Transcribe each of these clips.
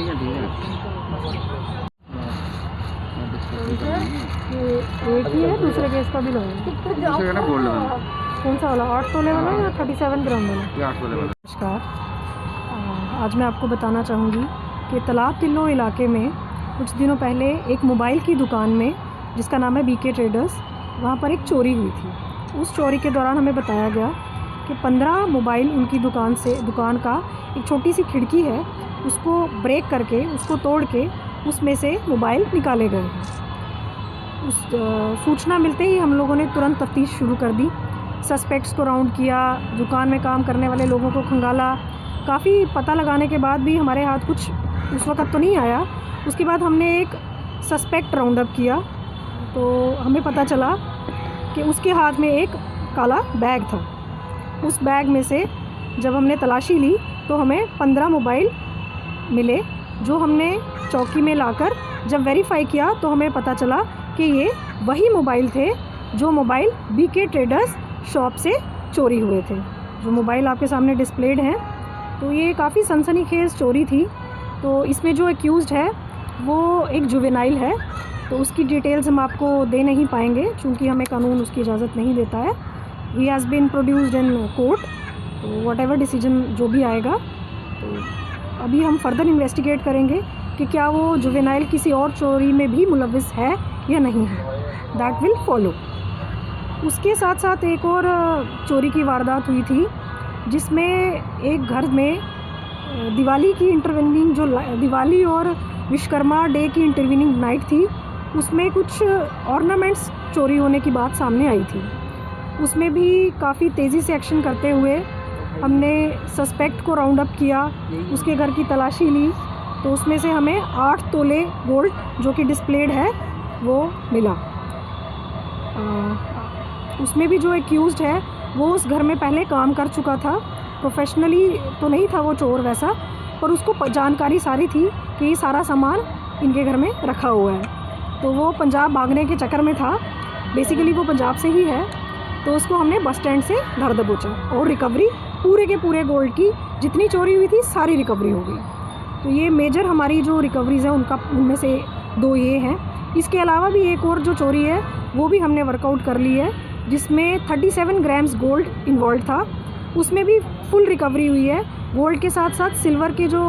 ठीक है एक ही है, दूसरे केस का भी लोगे? दूसरे का ना गोल्ड वाला, कौन सा वाला, 8 तोले वाला या 37 ग्राम वाला? ये 8 वाले वाला। नमस्कार, आज मैं आपको बताना चाहूँगी कि तालाब तिल्लो इलाके में कुछ दिनों पहले एक मोबाइल की दुकान में, जिसका नाम है बीके ट्रेडर्स, वहाँ पर एक चोरी हुई थी। उस चोरी के दौरान हमें बताया गया कि 15 मोबाइल उनकी दुकान का एक छोटी सी खिड़की है, उसको ब्रेक करके, उसको तोड़ के उसमें से मोबाइल निकाले गए हैं। उस सूचना मिलते ही हम लोगों ने तुरंत तफ्तीश शुरू कर दी। सस्पेक्ट्स को राउंड किया, दुकान में काम करने वाले लोगों को खंगाला। काफ़ी पता लगाने के बाद भी हमारे हाथ कुछ उस वक़्त तो नहीं आया। उसके बाद हमने एक सस्पेक्ट राउंड अप किया तो हमें पता चला कि उसके हाथ में एक काला बैग था। उस बैग में से जब हमने तलाशी ली तो हमें 15 मोबाइल मिले, जो हमने चौकी में लाकर जब वेरीफाई किया तो हमें पता चला कि ये वही मोबाइल थे जो मोबाइल बीके ट्रेडर्स शॉप से चोरी हुए थे। जो मोबाइल आपके सामने डिस्प्लेड हैं, तो ये काफ़ी सनसनीखेज़ चोरी थी। तो इसमें जो एक्यूज़्ड है वो एक जुवेनाइल है, तो उसकी डिटेल्स हम आपको दे नहीं पाएंगे क्योंकि हमें कानून उसकी इजाज़त नहीं देता है। He has been produced in court, तो वट एवर डिसीजन जो भी आएगा, तो अभी हम फर्दर इन्वेस्टिगेट करेंगे कि क्या वो जुवेनाइल किसी और चोरी में भी मुलव्विस है या नहीं है। That will follow. उसके साथ साथ एक और चोरी की वारदात हुई थी, जिसमें एक घर में दिवाली की इंटरवेनिंग, जो दिवाली और विश्वकर्मा डे की इंटरवेनिंग नाइट थी, उसमें कुछ ऑर्नामेंट्स चोरी होने की बात सामने आई थी। उसमें भी काफ़ी तेज़ी से एक्शन करते हुए हमने सस्पेक्ट को राउंड अप किया, उसके घर की तलाशी ली, तो उसमें से हमें 8 तोले गोल्ड जो कि डिस्प्लेड है वो मिला। उसमें भी जो एक्यूज़्ड है वो उस घर में पहले काम कर चुका था। प्रोफेशनली तो नहीं था वो चोर वैसा, पर उसको जानकारी सारी थी कि ये सारा सामान इनके घर में रखा हुआ है। तो वो पंजाब भागने के चक्कर में था, बेसिकली वो पंजाब से ही है, तो उसको हमने बस स्टैंड से धर दबोचा और रिकवरी पूरे के पूरे गोल्ड की जितनी चोरी हुई थी सारी रिकवरी हो गई। तो ये मेजर हमारी जो रिकवरीज़ हैं उनमें से 2 ये हैं। इसके अलावा भी एक और जो चोरी है वो भी हमने वर्कआउट कर ली है, जिसमें 37 ग्राम्स गोल्ड इन्वॉल्व था। उसमें भी फुल रिकवरी हुई है। गोल्ड के साथ साथ सिल्वर के जो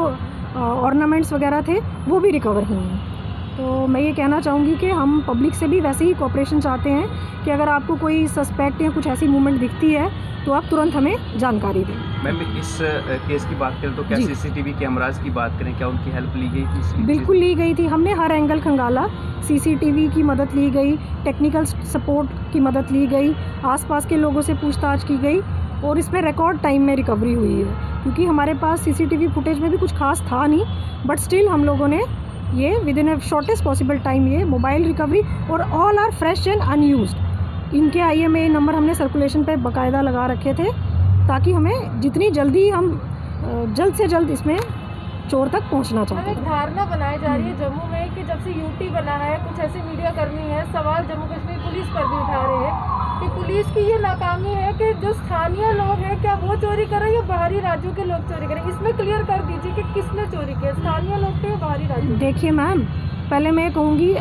ऑर्नामेंट्स वगैरह थे वो भी रिकवर हुए हैं। तो मैं ये कहना चाहूँगी कि हम पब्लिक से भी वैसे ही कोऑपरेशन चाहते हैं कि अगर आपको कोई सस्पेक्ट या कुछ ऐसी मूवमेंट दिखती है तो आप तुरंत हमें जानकारी दें। मैम, इस केस की बात करें तो क्या सीसीटीवी कैमरास की बात करें, क्या उनकी हेल्प ली गई थी? बिल्कुल ली गई थी। हमने हर एंगल खंगाला, सीसीटीवी की मदद ली गई, टेक्निकल सपोर्ट की मदद ली गई, आसपास के लोगों से पूछताछ की गई और इसमें रिकॉर्ड टाइम में रिकवरी हुई है। क्योंकि हमारे पास सीसीटीवी फुटेज में भी कुछ खास था नहीं, बट स्टिल हम लोगों ने ये within a shortest possible time ये मोबाइल रिकवरी, और all are fresh and unused. इनके IMEI नंबर हमने सर्कुलेशन पे बाकायदा लगा रखे थे ताकि हमें जितनी जल्दी हम जल्द से जल्द इसमें चोर तक पहुंचना चाहते हैं। एक धारणा बनाई जा रही है जम्मू में कि जब से यूटी बना है, कुछ ऐसे मीडिया कर्मी है, सवाल जम्मू कश्मीर पुलिस पर भी उठा रहे हैं कि पुलिस की ये नाकामी है कि जो स्थानीय लोग हैं क्या वो चोरी कर रहे हैं या बाहरी राज्यों के लोग चोरी करें। इसमें क्लियर कर दीजिए कि किसने चोरी किया, स्थानीय लोग थे या बाहरी राज्यों। देखिए मैम, पहले मैं कहूँगी,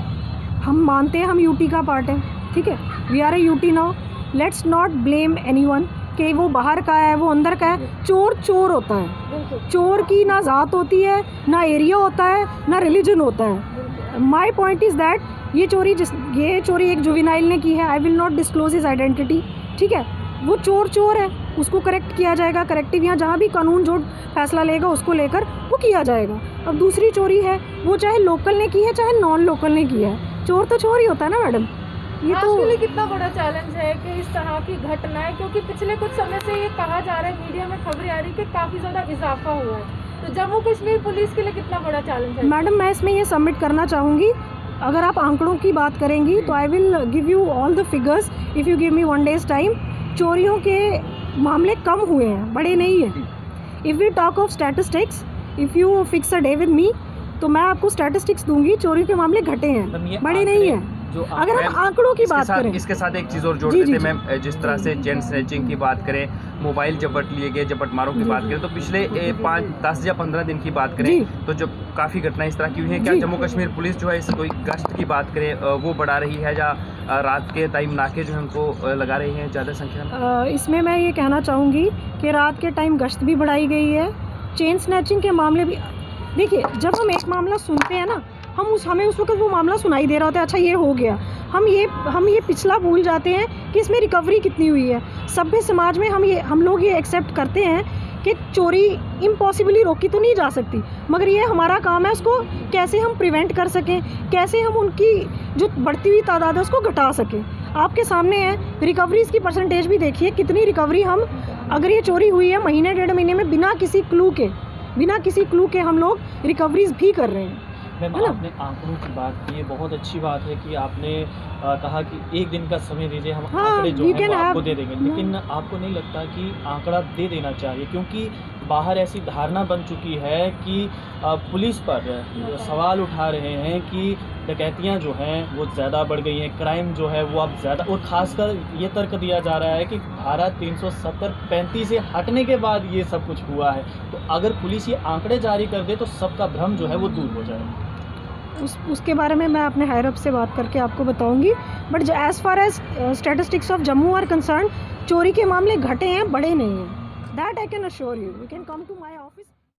हम मानते हैं हम यूटी का पार्ट है, ठीक है, we are a UT now, let's not blame anyone कि वो बाहर का है, वो अंदर का है। चोर चोर होता है। चोर की ना ज़ात होती है, ना एरिया होता है, ना रिलीजन होता है। माई पॉइंट इज़ दैट ये चोरी एक जुवेनाइल ने की है। I will not disclose his identity, ठीक है। वो चोर है, उसको करेक्ट किया जाएगा। करेक्टिव यहाँ जहाँ भी कानून जो फैसला लेगा उसको लेकर वो किया जाएगा। अब दूसरी चोरी है, वो चाहे लोकल ने की है चाहे नॉन लोकल ने की है, चोर तो चोर ही होता है ना मैडम। ये तो लिए कितना बड़ा चैलेंज है कि इस तरह की घटनाएं, क्योंकि पिछले कुछ समय से ये कहा जा रहा है, मीडिया में खबरें आ रही है कि काफ़ी ज़्यादा इजाफा हुआ है, तो जम्मू कश्मीर पुलिस के लिए कितना बड़ा चैलेंज है? मैडम, मैं इसमें ये सबमिट करना चाहूँगी, अगर आप आंकड़ों की बात करेंगी तो I will give you all the figures if you give me 1 days time. चोरियों के मामले कम हुए हैं, बड़े नहीं हैं। If we talk of statistics, if you fix a day with me, तो मैं आपको स्टैटिस्टिक्स दूंगी, चोरियों के मामले घटे हैं, बड़े नहीं हैं। जो अगर हम आंकड़ों की बात करें, इसके साथ एक चीज़ और जोड़ जी, देते जी, मैम, जिस तरह से चेन स्नैचिंग की बात करें, मोबाइल जबट लिए गए, जबटमारों की जी, बात जी। करें, तो पिछले 5, 10 या 15 दिन की बात जी। करें तो जब काफ़ी घटनाएं इस तरह की हुई हैं, क्या जी। जम्मू कश्मीर पुलिस जो है इस कोई गश्त की बात करें वो बढ़ा रही है, या रात के टाइम नाके जो है उनको लगा रही हैं ज़्यादा संख्या में? इसमें मैं ये कहना चाहूँगी कि रात के टाइम गश्त भी बढ़ाई गई है, चेन स्नैचिंग के मामले भी। देखिए, जब हम एक मामला सुनते हैं ना, हमें उस वक़्त वो मामला सुनाई दे रहा होता है, अच्छा ये हो गया। हम ये पिछला भूल जाते हैं कि इसमें रिकवरी कितनी हुई है। सभ्य समाज में हम लोग ये एक्सेप्ट करते हैं कि चोरी इम्पॉसिबली रोकी तो नहीं जा सकती, मगर ये हमारा काम है उसको कैसे हम प्रिवेंट कर सकें, कैसे हम उनकी जो बढ़ती हुई तादाद है उसको घटा सकें। आपके सामने है, रिकवरीज़ की परसेंटेज भी देखिए, कितनी रिकवरी हम, अगर ये चोरी हुई है महीने 1.5 महीने में बिना किसी क्लू के हम लोग रिकवरीज़ भी कर रहे हैं। मैम, है ना? आपने आंकड़ों की बात की, ये बहुत अच्छी बात है कि आपने कहा कि एक दिन का समय दीजिए, हम हाँ, आंकड़े जो we हैं can वो आपको have- दे देंगे। लेकिन आपको नहीं लगता कि आंकड़ा दे देना चाहिए, क्योंकि बाहर ऐसी धारणा बन चुकी है कि पुलिस पर सवाल उठा रहे हैं कि डकैतियां जो हैं वो ज़्यादा बढ़ गई हैं, क्राइम जो है वो अब ज़्यादा, और ख़ासकर ये तर्क दिया जा रहा है कि धारा 370-35 से हटने के बाद ये सब कुछ हुआ है। तो अगर पुलिस ये आंकड़े जारी कर दे तो सबका भ्रम जो है वो दूर हो जाए। उसके बारे में मैं अपने हायर अप से बात करके आपको बताऊंगी। But as far as statistics of Jammu are concerned, चोरी के मामले घटे हैं, बढ़े नहीं हैं। That I can assure you. You can come to my office.